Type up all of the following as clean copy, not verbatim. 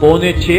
6.25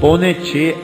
6.25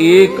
1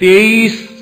23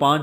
5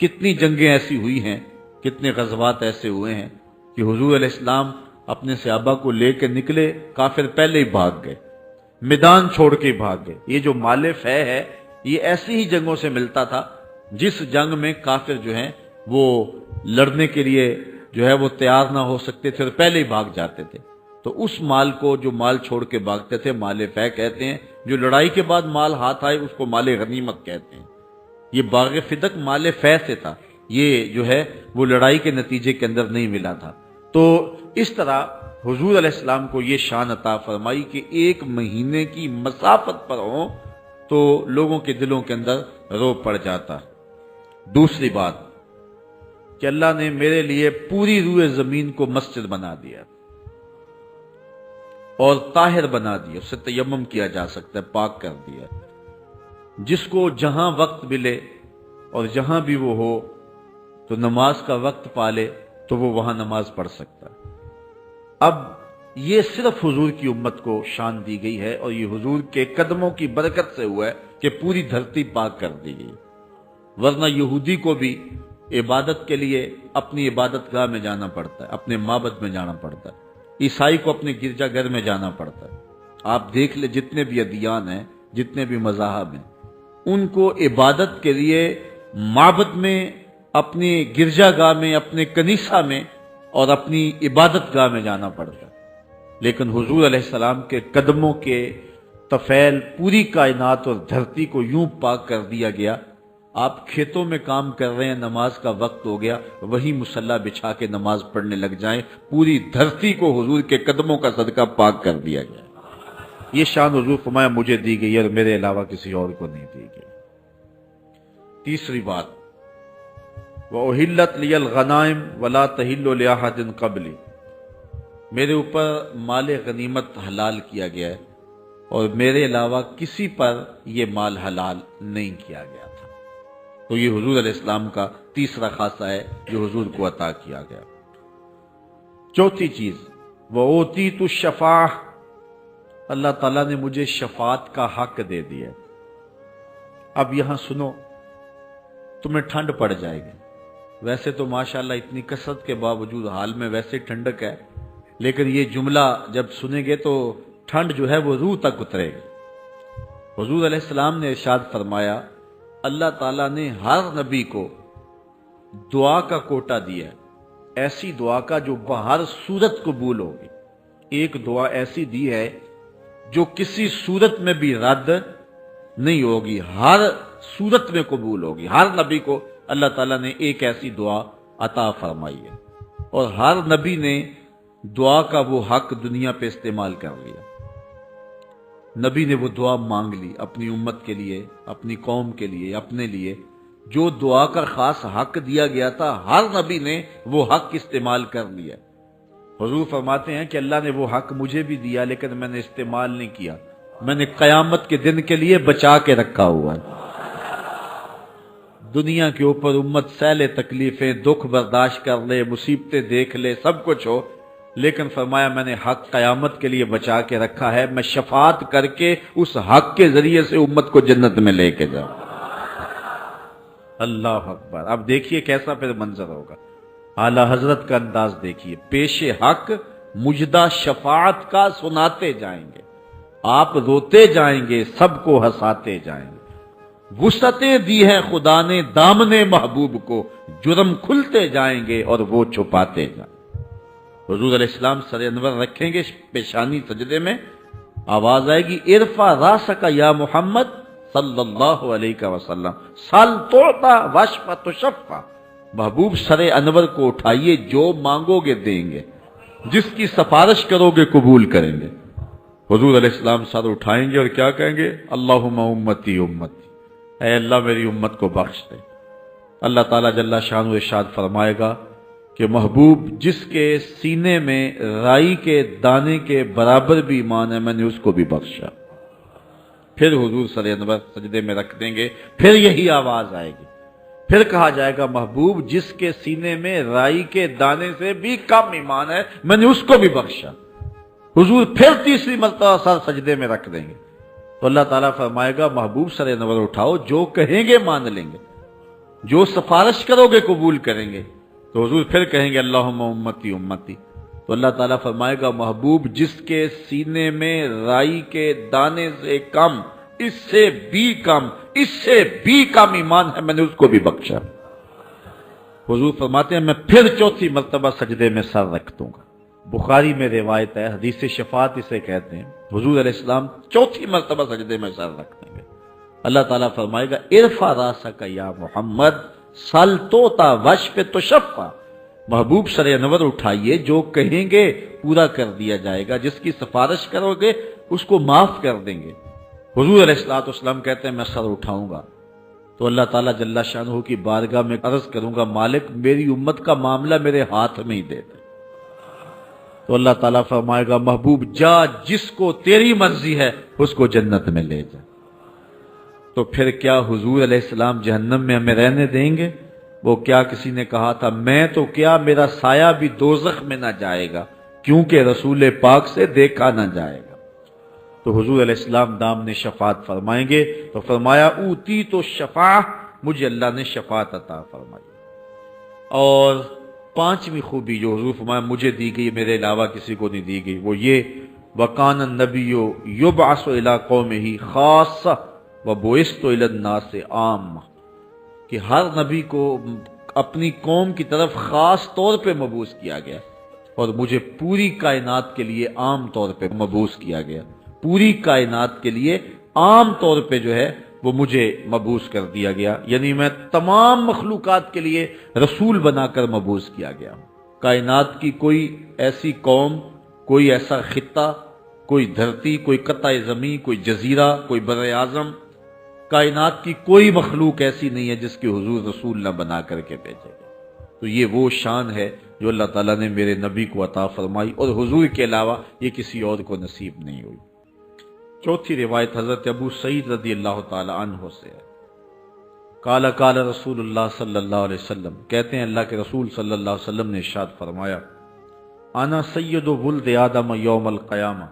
کتنی جنگیں ایسی ہوئی ہیں، کتنے غزوات ایسے ہوئے ہیں کہ حضور علیہ السلام اپنے صحابہ کو لے کے نکلے، کافر پہلے ہی بھاگ گئے، میدان چھوڑ کے بھاگ گئے۔ یہ جو مال فے ہے یہ ایسی ہی جنگوں سے ملتا تھا جس جنگ میں کافر جو ہیں وہ لڑنے کے لیے جو ہے وہ تیار نہ ہو سکتے تھے اور پہلے ہی بھاگ جاتے تھے۔ تو اس مال کو جو مال چھوڑ کے بھاگتے تھے مال فے کہتے ہیں، جو لڑائی کے بعد مال ہاتھ آئے اس کو مال غنیمت کہتے ہیں۔ یہ باغ فدق مال فے سے تھا، یہ جو ہے وہ لڑائی کے نتیجے کے اندر نہیں ملا تھا۔ تو اس طرح حضور علیہ السلام کو یہ شان عطا فرمائی کہ ایک مہینے کی مسافت پر ہوں تو لوگوں کے دلوں کے اندر روب پڑ جاتا۔ دوسری بات کہ اللہ نے میرے لیے پوری روئے زمین کو مسجد بنا دیا اور طاہر بنا دیا، اسے تیمم کیا جا سکتا ہے، پاک کر دیا۔ جس کو جہاں وقت ملے اور جہاں بھی وہ ہو تو نماز کا وقت پالے تو وہ وہاں نماز پڑھ سکتا ہے۔ اب یہ صرف حضور کی امت کو شان دی گئی ہے اور یہ حضور کے قدموں کی برکت سے ہوا ہے کہ پوری دھرتی پاک کر دی گئی، ورنہ یہودی کو بھی عبادت کے لیے اپنی عبادت گاہ میں جانا پڑتا ہے، اپنے معبد میں جانا پڑتا ہے، عیسائی کو اپنے گرجا گھر میں جانا پڑتا ہے۔ آپ دیکھ لیں جتنے بھی ادیان ہیں، جتنے بھی مذاہب ہیں، ان کو عبادت کے لیے معبد میں، اپنے گرجا گاہ میں، اپنے کنیسہ میں اور اپنی عبادت گاہ میں جانا پڑتا ہے۔ لیکن حضور علیہ السلام کے قدموں کے طفیل پوری کائنات اور دھرتی کو یوں پاک کر دیا گیا۔ آپ کھیتوں میں کام کر رہے ہیں، نماز کا وقت ہو گیا، وہی مصلی بچھا کے نماز پڑھنے لگ جائیں، پوری دھرتی کو حضور کے قدموں کا صدقہ پاک کر دیا گیا۔ یہ شان حضور فرمایا مجھے دی گئی اور میرے علاوہ کسی اور کو نہیں دی گئی۔ تیسری بات وَأُحِلَّتْ لِيَ الْغَنَائِمُ وَلَا تَحِلُّ لِأَحَدٍ قَبْلِي، میرے اوپر مال غنیمت حلال کیا گیا ہے اور میرے علاوہ کسی پر یہ مال حلال نہیں کیا گیا تھا۔ تو یہ حضور علیہ السلام کا تیسرا خاصہ ہے جو حضور کو عطا کیا گیا۔ چوتھی چیز وَأُوتِيتُ الشَّفَاعَةَ، اللہ تعالیٰ نے مجھے شفاعت کا حق دے دیا۔ اب یہاں سنو، تمہیں ٹھنڈ پڑ جائے گی، ویسے تو ماشاءاللہ اتنی کثرت کے باوجود حال میں ویسے ٹھنڈک ہے، لیکن یہ جملہ جب سنیں گے تو ٹھنڈ جو ہے وہ روح تک اترے گی۔ حضور علیہ السلام نے ارشاد فرمایا اللہ تعالیٰ نے ہر نبی کو دعا کا کوٹا دیا ہے، ایسی دعا کا جو بہر صورت قبول ہوگی۔ ایک دعا ایسی دی ہے جو کسی صورت میں بھی رد نہیں ہوگی، ہر صورت میں قبول ہوگی۔ ہر نبی کو اللہ تعالیٰ نے ایک ایسی دعا عطا فرمائی ہے اور ہر نبی نے دعا کا وہ حق دنیا پہ استعمال کر لیا۔ نبی نے وہ دعا مانگ لی اپنی امت کے لیے، اپنی قوم کے لیے، اپنے لیے۔ جو دعا کا خاص حق دیا گیا تھا ہر نبی نے وہ حق استعمال کر لیا۔ حضور فرماتے ہیں کہ اللہ نے وہ حق مجھے بھی دیا لیکن میں نے استعمال نہیں کیا، میں نے قیامت کے دن کے لیے بچا کے رکھا ہوا ہے۔ دنیا کے اوپر امت سہلے تکلیفیں، دکھ برداشت کر لے، مصیبتیں دیکھ لے، سب کچھ ہو، لیکن فرمایا میں نے حق قیامت کے لیے بچا کے رکھا ہے، میں شفاعت کر کے اس حق کے ذریعے سے امت کو جنت میں لے کے جاؤں۔ اللہ اکبر۔ اب دیکھیے کیسا پھر منظر ہوگا، اعلی حضرت کا انداز دیکھیے، پیش حق مجدہ شفاعت کا سناتے جائیں گے، آپ روتے جائیں گے، سب کو ہنساتے جائیں گے۔ وسعتیں دی ہیں خدا نے دامن محبوب کو، جرم کھلتے جائیں گے اور وہ چھپاتے جائیں گے۔ حضور علیہ السلام سر انور رکھیں گے پیشانی سجدے میں، آواز آئے گی ارفع راسک یا محمد صلی اللہ علیہ وسلم سل توتا واشفع تشفع، محبوب سر انور کو اٹھائیے، جو مانگو گے دیں گے، جس کی سفارش کرو گے قبول کریں گے۔ حضور علیہ السلام سر اٹھائیں گے اور کیا کہیں گے؟ اللہم امتی امتی، اے اللہ میری امت کو بخش دے۔ اللہ تعالیٰ جل شانہ ارشاد فرمائے گا کہ محبوب جس کے سینے میں رائی کے دانے کے برابر بھی ایمان ہے میں نے اس کو بھی بخشا۔ پھر حضور سر انور سجدے میں رکھ دیں گے، پھر یہی آواز آئے گی، پھر کہا جائے گا محبوب جس کے سینے میں رائی کے دانے سے بھی کم ایمان ہے میں نے اس کو بھی بخشا۔ حضور پھر تیسری مرتبہ سر سجدے میں رکھ دیں گے تو اللہ تعالیٰ فرمائے گا محبوب سر انور اٹھاؤ، جو کہیں گے مان لیں گے۔ جو سفارش کرو گے قبول کریں گے۔ تو حضور پھر کہیں گے اللہم امتی امتی، تو اللہ تعالیٰ فرمائے گا محبوب جس کے سینے میں رائی کے دانے سے کم، اس سے بھی کم ایمان ہے، میں نے اس کو بھی بخشا۔ حضور فرماتے ہیں میں پھر چوتھی مرتبہ سجدے میں سر رکھ دوں گا۔ بخاری میں روایت ہے، حدیث شفاعت اسے کہتے ہیں، حضور علیہ السلام چوتھی مرتبہ سجدے میں سر رکھ دیں گے۔ اللہ تعالیٰ فرمائے گا ارفع راسک یا محمد سل توتا وشف تشفع، محبوب سر انور اٹھائیے، جو کہیں گے پورا کر دیا جائے گا، جس کی سفارش کرو گے اس کو معاف کر دیں گے۔ حضور علیہ السلام کہتے ہیں میں سر اٹھاؤں گا تو اللہ تعالیٰ جل شانہ کی بارگاہ میں عرض کروں گا مالک میری امت کا معاملہ میرے ہاتھ میں ہی دے دے۔ تو اللہ تعالیٰ فرمائے گا محبوب جا، جس کو تیری مرضی ہے اس کو جنت میں لے جا۔ تو پھر کیا حضور علیہ السلام جہنم میں ہمیں رہنے دیں گے؟ وہ کیا کسی نے کہا تھا میں تو کیا میرا سایہ بھی دوزخ میں نہ جائے گا کیونکہ رسول پاک سے دیکھا نہ جائے گا۔ تو حضور علیہ السلام دام نے شفاعت فرمائیں گے، تو فرمایا اوتی تو شفاعت، مجھے اللہ نے شفاعت عطا فرمائی۔ اور پانچویں خوبی جو حضور فرمایا مجھے دی گئی میرے علاوہ کسی کو نہیں دی گئی، وہ یہ وَقَانَ النَّبِيُّ يُبْعَثُ إِلَىٰ قَوْمِهِ خَاصَّةً وَبُعِثْتُ إِلَى النَّاسِ عَامَّةً، کہ ہر نبی کو اپنی قوم کی طرف خاص طور پہ مبعوث کیا گیا، اور مجھے پوری کائنات کے لیے عام طور پہ مبعوث کیا گیا، پوری کائنات کے لیے عام طور پہ جو ہے وہ مجھے مبعوث کر دیا گیا، یعنی میں تمام مخلوقات کے لیے رسول بنا کر مبعوث کیا گیا ہوں۔ کائنات کی کوئی ایسی قوم، کوئی ایسا خطہ، کوئی دھرتی، کوئی قطع زمین، کوئی جزیرہ، کوئی بر اعظم، کائنات کی کوئی مخلوق ایسی نہیں ہے جس کے حضور رسول نہ بنا کر کے بھیجے گئے۔ تو یہ وہ شان ہے جو اللہ تعالیٰ نے میرے نبی کو عطا فرمائی، اور حضور کے علاوہ یہ کسی اور کو نصیب نہیں ہوئی۔ چوتھی روایت حضرت ابو سعید رضی اللہ تعالی عنہ سے ہے، قال قال رسول اللہ صلی اللہ علیہ وسلم، کہتے ہیں اللہ کے رسول صلی اللہ علیہ وسلم نے ارشاد فرمایا انا سید ولد آدم یوم القیامہ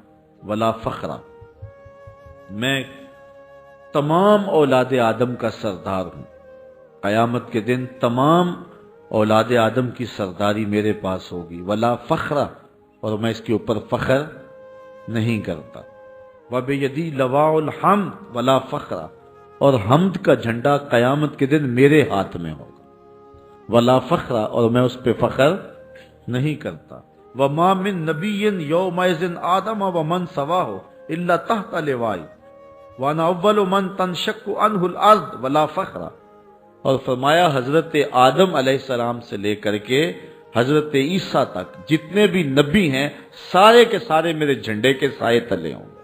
ولا فخر، میں تمام اولاد آدم کا سردار ہوں، قیامت کے دن تمام اولاد آدم کی سرداری میرے پاس ہوگی، ولا فخر، اور میں اس کے اوپر فخر نہیں کرتا، وَبِيَدِي لَوَاءُ الْحَمْدِ وَلَا فَخْرَ، اور حمد کا جھنڈا قیامت کے دن میرے ہاتھ میں ہوگا، وَلَا فَخْرَ، اور میں اس پہ فخر نہیں کرتا، وَمَا مِن نَبِيٍّ يَوْمَئِذٍ آدَمَ وَمَنْ سَوَاهُ إِلَّا تَحْتَ لِوَائِي وَأَنَا أَوَّلُ مَنْ تَنشَقُّ عَنْهُ الْأَرْضُ وَلَا فَخْرَ، اور فرمایا حضرت آدم علیہ السلام سے لے کر کے حضرت عیسیٰ تک جتنے بھی نبی ہیں سارے کے سارے میرے جھنڈے کے سائے تلے ہوں گے،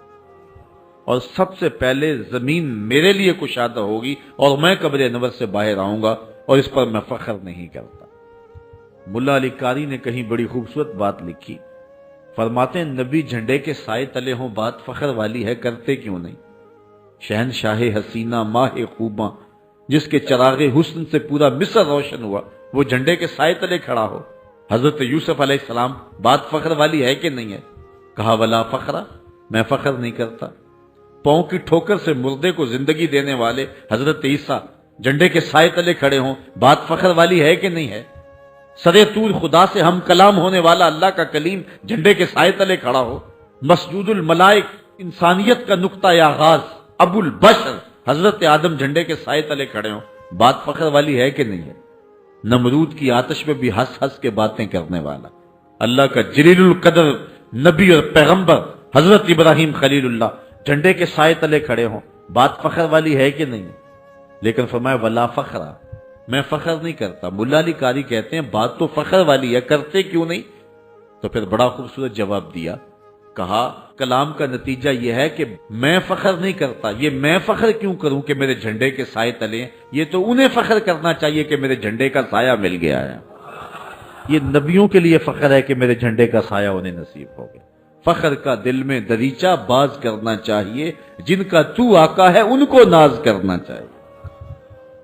اور سب سے پہلے زمین میرے لیے کشادہ ہوگی اور میں قبر انور سے باہر آؤں گا، اور اس پر میں فخر نہیں کرتا۔ ملا علی قاری نے کہیں بڑی خوبصورت بات لکھی، فرماتے ہیں نبی جھنڈے کے سائے تلے ہوں بات فخر والی ہے، کرتے کیوں نہیں؟ شہنشاہ حسینہ ماہ خوباں جس کے چراغ حسن سے پورا مصر روشن ہوا، وہ جھنڈے کے سائے تلے کھڑا ہو۔ حضرت یوسف علیہ السلام بات فخر والی ہے کہ نہیں ہے؟ کہا ولا فخرہ، میں فخر نہیں کرتا۔ پاؤں کی ٹھوکر سے مردے کو زندگی دینے والے حضرت عیسیٰ جھنڈے کے سائے تلے کھڑے ہوں، بات فخر والی ہے کہ نہیں ہے؟ سرے طور خدا سے ہم کلام ہونے والا اللہ کا کلیم جھنڈے کے سائے تلے کھڑا ہو۔ مسجود الملائک انسانیت کا نقطہ آغاز ابو البشر حضرت آدم جھنڈے کے سائے تلے کھڑے ہوں، بات فخر والی ہے کہ نہیں ہے؟ نمرود کی آتش میں بھی ہنس ہنس کے باتیں کرنے والا اللہ کا جلیل القدر نبی اور پیغمبر حضرت ابراہیم خلیل اللہ جھنڈے کے سائے تلے کھڑے ہوں، بات فخر والی ہے کہ نہیں؟ لیکن فرمایا ولا فخرہ، میں فخر نہیں کرتا۔ ملا علی قاری کہتے ہیں بات تو فخر والی ہے، کرتے کیوں نہیں؟ تو پھر بڑا خوبصورت جواب دیا، کہا کلام کا نتیجہ یہ ہے کہ میں فخر نہیں کرتا، یہ میں فخر کیوں کروں کہ میرے جھنڈے کے سائے تلے ہیں؟ یہ تو انہیں فخر کرنا چاہیے کہ میرے جھنڈے کا سایہ مل گیا ہے۔ یہ نبیوں کے لیے فخر ہے کہ میرے جھنڈے کا سایہ انہیں نصیب ہو گیا۔ فخر کا دل میں دریچہ باز کرنا چاہیے، جن کا تو آقا ہے ان کو ناز کرنا چاہیے۔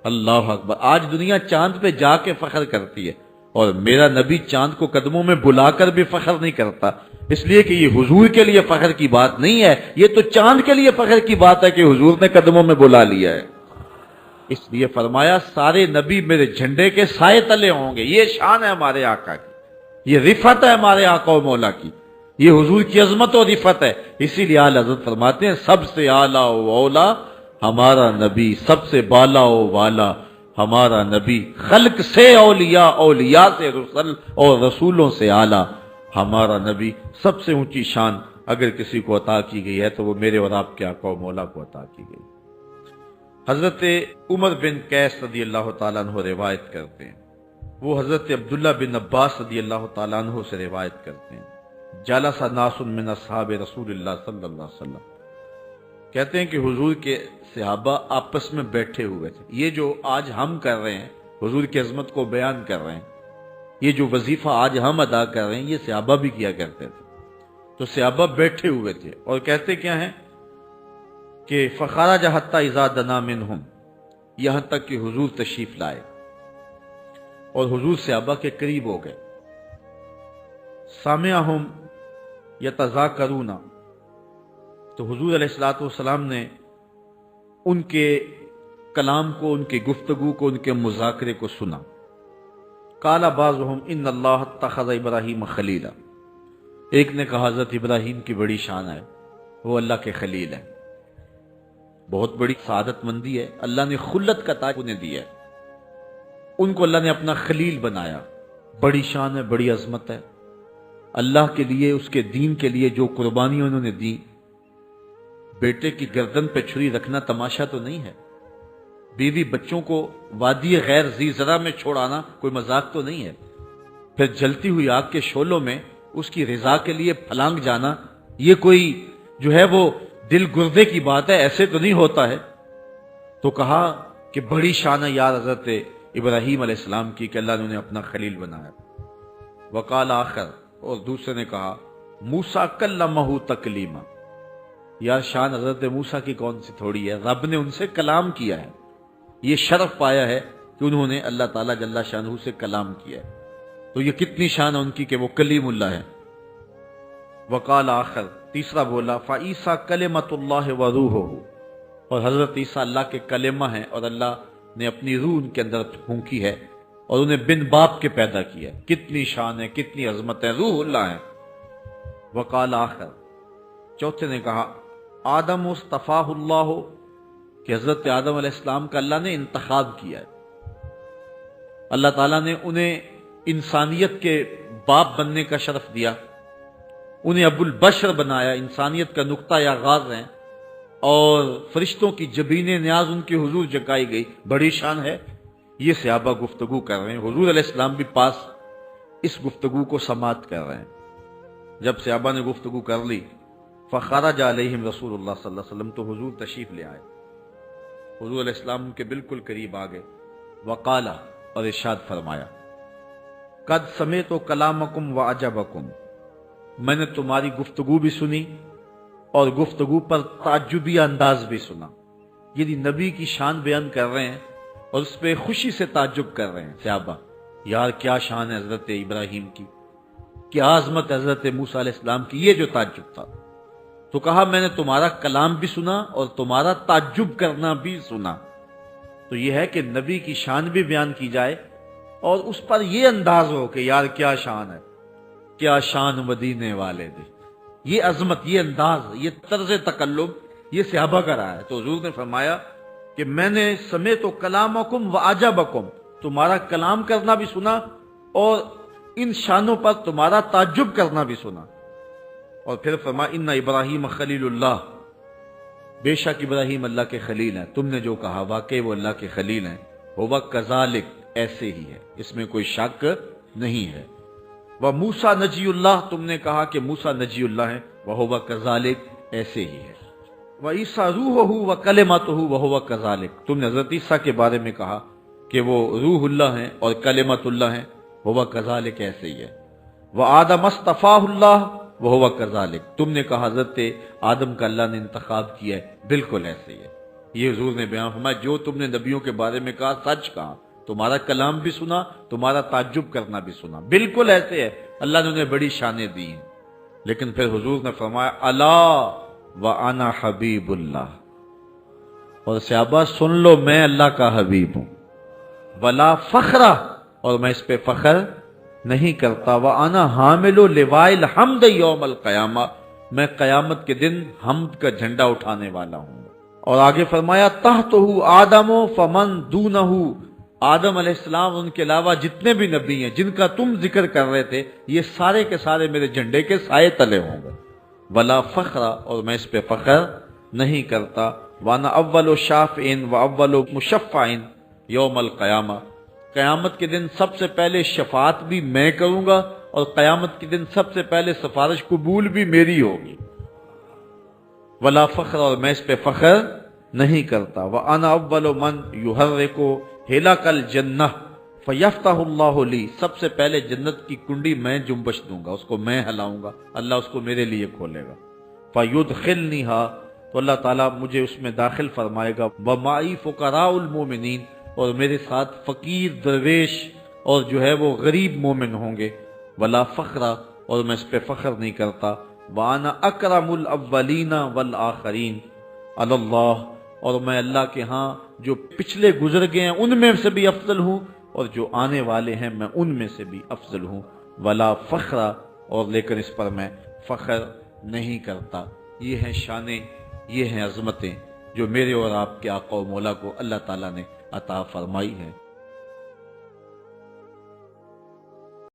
اللہ اکبر۔ آج دنیا چاند پہ جا کے فخر کرتی ہے، اور میرا نبی چاند کو قدموں میں بلا کر بھی فخر نہیں کرتا، اس لیے کہ یہ حضور کے لیے فخر کی بات نہیں ہے، یہ تو چاند کے لیے فخر کی بات ہے کہ حضور نے قدموں میں بلا لیا ہے۔ اس لیے فرمایا سارے نبی میرے جھنڈے کے سائے تلے ہوں گے. یہ شان ہے ہمارے آقا کی، یہ رفت ہے ہمارے آقا و مولا کی، یہ حضور کی عظمت و رفت ہے. اسی لیے اعلی حضرت فرماتے ہیں سب سے اعلیٰ و اولا ہمارا نبی، سب سے بالا و والا ہمارا نبی، خلق سے اولیاء، اولیاء سے رسل اور رسولوں سے اعلیٰ ہمارا نبی. سب سے اونچی شان اگر کسی کو عطا کی گئی ہے تو وہ میرے اور آپ کے آقا و مولا کو عطا کی گئی. حضرت عمر بن قیس رضی اللہ تعالیٰ عنہ روایت کرتے ہیں، وہ حضرت عبداللہ بن عباس رضی اللہ تعالیٰ عنہ سے روایت کرتے ہیں، جلس ناس من اصحاب رسول اللہ صلی اللہ علیہ وسلم، کہتے ہیں کہ حضور کے صحابہ آپس میں بیٹھے ہوئے تھے. یہ جو آج ہم کر رہے ہیں، حضور کی عظمت کو بیان کر رہے ہیں، یہ جو وظیفہ آج ہم ادا کر رہے ہیں یہ صحابہ بھی کیا کرتے تھے. تو صحابہ بیٹھے ہوئے تھے اور کہتے کیا ہیں کہ فخرج حتی اذا دنا منہم، یہاں تک کہ حضور تشریف لائے اور حضور صحابہ کے قریب ہو گئے. سامعہم یتذاکرون، تو حضور علیہ الصلوۃ والسلام نے ان کے کلام کو، ان کی گفتگو کو، ان کے مذاکرے کو سنا. قال بعضهم ان اللہ اتخذ ابراہیم خلیلا، ایک نے کہا حضرت ابراہیم کی بڑی شان ہے، وہ اللہ کے خلیل ہیں، بہت بڑی سعادت مندی ہے، اللہ نے خلت کا تاج انہیں دیا ہے، ان کو اللہ نے اپنا خلیل بنایا. بڑی شان ہے، بڑی عظمت ہے. اللہ کے لیے، اس کے دین کے لیے جو قربانی انہوں نے دی، بیٹے کی گردن پہ چھری رکھنا تماشا تو نہیں ہے، بیوی بچوں کو وادی غیر ذی زرع میں چھوڑانا کوئی مذاق تو نہیں ہے، پھر جلتی ہوئی آگ کے شعلوں میں اس کی رضا کے لیے پھلانگ جانا، یہ کوئی جو ہے وہ دل گردے کی بات ہے، ایسے تو نہیں ہوتا ہے. تو کہا کہ بڑی شان ہے یار حضرت ابراہیم علیہ السلام کی کہ اللہ نے انہیں اپنا خلیل بنایا. وقال آخر، اور دوسرے نے کہا موسیٰ کلمہ تکلیما، یار شان حضرت موسیٰ کی کون سی تھوڑی ہے، رب نے ان سے کلام کیا ہے، یہ شرف پایا ہے کہ انہوں نے اللہ تعالیٰ جل شانہ سے کلام کیا ہے. تو یہ کتنی شان ہے ان کی کہ وہ کلیم اللہ ہے. وقال آخر، تیسرا بولا فعیسیٰ کلمۃ اللہ وروحہ، اور حضرت عیسیٰ اللہ کے کلمہ ہیں اور اللہ نے اپنی روح ان کے اندر پھونکی ہے اور انہیں بن باپ کے پیدا کیا ہے. کتنی شان ہے، کتنی عظمت ہے، روح اللہ ہے. وقال آخر، چوتھے نے کہا آدم اصطفاہ اللہ، کہ حضرت آدم علیہ السلام کا اللہ نے انتخاب کیا ہے، اللہ تعالیٰ نے انہیں انسانیت کے باپ بننے کا شرف دیا، انہیں ابو البشر بنایا، انسانیت کا نقطہ آغاز ہیں، اور فرشتوں کی جبین نیاز ان کی حضور جگائی گئی. بڑی شان ہے. یہ صحابہ گفتگو کر رہے ہیں، حضور علیہ السلام بھی پاس اس گفتگو کو سماعت کر رہے ہیں. جب صحابہ نے گفتگو کر لی، فخرج علیہم رسول اللہ صلی اللہ علیہ وسلم، تو حضور تشریف لے آئے، حضور علیہ السلام کے بالکل قریب آ گئے. وقالا، اور ارشاد فرمایا قد سمعت کلامکم وعجبکم، میں نے تمہاری گفتگو بھی سنی اور گفتگو پر تعجبی انداز بھی سنا. یعنی نبی کی شان بیان کر رہے ہیں اور اس پہ خوشی سے تعجب کر رہے ہیں صحابہ. یار کیا شان ہے حضرت ابراہیم کی، کیا عظمت حضرت موسیٰ علیہ السلام کی، یہ جو تعجب تھا. تو کہا میں نے تمہارا کلام بھی سنا اور تمہارا تعجب کرنا بھی سنا. تو یہ ہے کہ نبی کی شان بھی بیان کی جائے اور اس پر یہ انداز ہو کہ یار کیا شان ہے، کیا شان مدینے والے دے. یہ عظمت، یہ انداز، یہ طرز تکلم یہ صحابہ کا رہا ہے. تو حضور نے فرمایا کہ میں نے سمعت کلامکم وعجبکم، تمہارا کلام کرنا بھی سنا اور ان شانوں پر تمہارا تعجب کرنا بھی سنا. اور پھر فرمایا ان ابراہیم خلیل اللہ، بے شک ابراہیم اللہ کے خلیل ہیں. تم نے جو کہا واقعی وہ اللہ کے خلیل ہیں. ہوا کذالک، ایسے ہی ہے، اس میں کوئی شک نہیں ہے. وہ موسیٰ نجی اللہ، تم نے کہا کہ موسیٰ نجی اللہ ہیں، وہ ہوا کذالک، ایسے ہی ہے. وہ عیسیٰ روحہ و کلمتہ وہ ہوا کذالک، تم نے حضرت عیسیٰ کے بارے میں کہا کہ وہ روح اللہ ہیں اور کلمت اللہ ہیں، وہ کذالک، ایسے ہی ہے. وہ آدم اصطفاہ اللہ وہ ہوا کذالک، تم نے کہا حضرت آدم کا اللہ نے انتخاب کیا ہے، بالکل ایسے ہی ہے. یہ حضور نے بیان فرمایا جو تم نے نبیوں کے بارے میں کہا سچ کہا، تمہارا کلام بھی سنا، تمہارا تعجب کرنا بھی سنا، بالکل ایسے ہے. اللہ نے انہیں بڑی شانیں دی ہیں. لیکن پھر حضور نے فرمایا الا وانا حبیب اللہ، اور صحابہ سن لو میں اللہ کا حبیب ہوں، ولا فخرا، اور میں اس پہ فخر نہیں کرتا، وانا حامل لواء الحمد یوم القیامہ، میں قیامت کے دن حمد کا جھنڈا اٹھانے والا ہوں۔ اور آگے فرمایا تحتہ آدم فمن دونہ، آدم علیہ السلام ان کے علاوہ جتنے بھی نبی ہیں جن کا تم ذکر کر رہے تھے، یہ سارے کے سارے میرے جھنڈے کے سائے تلے ہوں گے، ولا فخر، اور میں اس پہ فخر نہیں کرتا، وانا اول شافعین و اول مشفعین یوم القیامہ، قیامت کے دن سب سے پہلے شفاعت بھی میں کروں گا، اور قیامت کے دن سب سے پہلے سفارش قبول بھی میری ہوگی، ولا فخر، اور میں اس پہ فخر نہیں کرتا، وانا اول من یحرک ہلک الجنہ فیفتح اللہ لی، سب سے پہلے جنت کی کنڈی میں جنبش دوں گا، اس کو میں ہلاؤں گا، اللہ اس کو میرے لیے کھولے گا، فیدخلنیہا، تو اللہ تعالیٰ مجھے اس میں داخل فرمائے گا، ومعی فقراء المومنین، اور میرے ساتھ فقیر درویش اور جو ہے وہ غریب مومن ہوں گے، ولا فخرا، اور میں اس پہ فخر نہیں کرتا، وانا اکرم الاولین والآخرین علی اللہ، اور میں اللہ کے ہاں جو پچھلے گزر گئے ہیں ان میں سے بھی افضل ہوں، اور جو آنے والے ہیں میں ان میں سے بھی افضل ہوں، ولا فخرا، اور لیکن اس پر میں فخر نہیں کرتا۔ یہ ہیں شانیں، یہ ہیں عظمتیں جو میرے اور آپ کے آقا و مولا کو اللہ تعالیٰ نے عطا فرمائی ہیں۔